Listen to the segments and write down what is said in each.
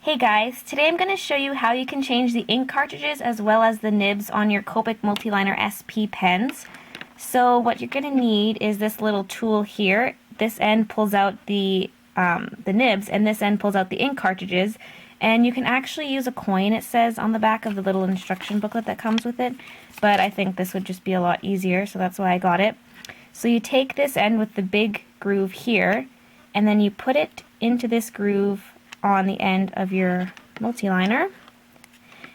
Hey guys, today I'm going to show you how you can change the ink cartridges as well as the nibs on your Copic Multiliner SP pens. So what you're going to need is this little tool here. This end pulls out the nibs and this end pulls out the ink cartridges. And you can actually use a coin, it says on the back of the little instruction booklet that comes with it. But I think this would just be a lot easier, so that's why I got it. So you take this end with the big groove here, and then you put it into this groove on the end of your multiliner,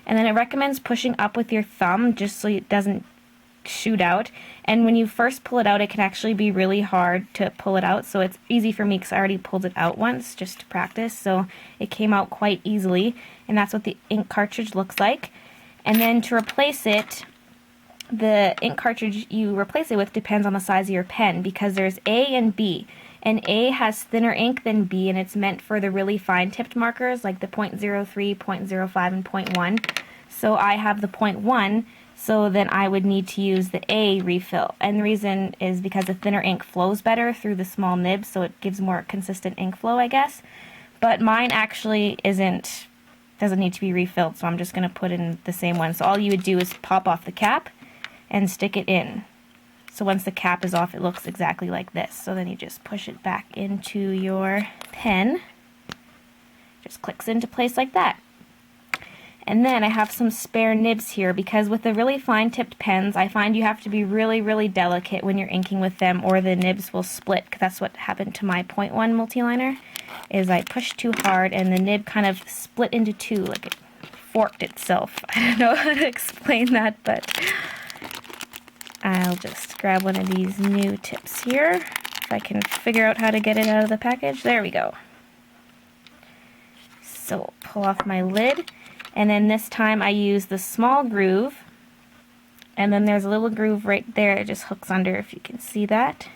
and then it recommends pushing up with your thumb just so it doesn't shoot out. And when you first pull it out, it can actually be really hard to pull it out, so it's easy for me because I already pulled it out once just to practice, so it came out quite easily. And that's what the ink cartridge looks like. And then to replace it, the ink cartridge you replace it with depends on the size of your pen, because there's A and B. And A has thinner ink than B, and it's meant for the really fine tipped markers like the 0.03, 0.05, and 0.1. So I have the 0.1, so then I would need to use the A refill. And the reason is because the thinner ink flows better through the small nib, so it gives more consistent ink flow, I guess. But mine actually doesn't need to be refilled, so I'm just going to put in the same one. So all you would do is pop off the cap and stick it in. So once the cap is off, it looks exactly like this. So then you just push it back into your pen. Just clicks into place like that. And then I have some spare nibs here, because with the really fine tipped pens, I find you have to be really, really delicate when you're inking with them, or the nibs will split. Because that's what happened to my 0.1 multiliner, is I pushed too hard and the nib kind of split into two, like it forked itself. I don't know how to explain that, but I'll just grab one of these new tips here, if I can figure out how to get it out of the package. There we go. So pull off my lid, and then this time I use the small groove, and then there's a little groove right there. It just hooks under, if you can see that.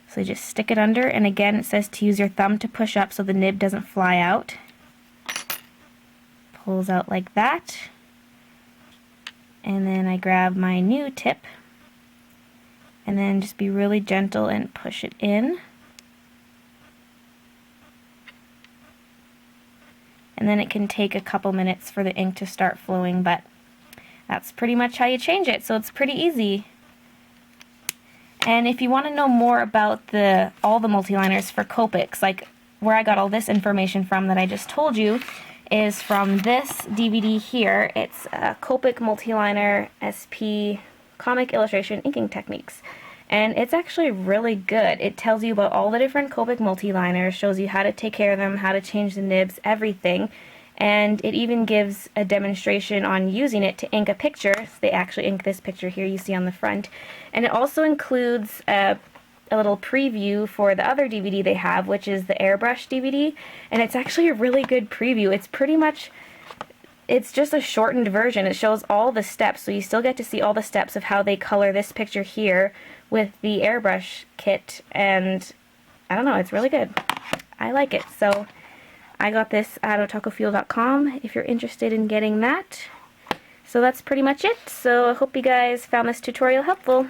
So you just stick it under, and again it says to use your thumb to push up so the nib doesn't fly out. Pulls out like that. And then I grab my new tip, and then just be really gentle and push it in. And then it can take a couple minutes for the ink to start flowing, but that's pretty much how you change it, so it's pretty easy. And if you want to know more about all the multiliners for Copics, like where I got all this information from that I just told you, is from this DVD here. It's Copic Multiliner SP Comic Illustration Inking Techniques. And it's actually really good. It tells you about all the different Copic multiliners, shows you how to take care of them, how to change the nibs, everything. And it even gives a demonstration on using it to ink a picture. So they actually ink this picture here you see on the front. And it also includes a little preview for the other DVD they have, which is the airbrush DVD, and it's actually a really good preview. It's just a shortened version. It shows all the steps, so you still get to see all the steps of how they color this picture here with the airbrush kit, and I don't know, it's really good. I like it. So I got this at Otakufuel.com if you're interested in getting that. So that's pretty much it. So I hope you guys found this tutorial helpful.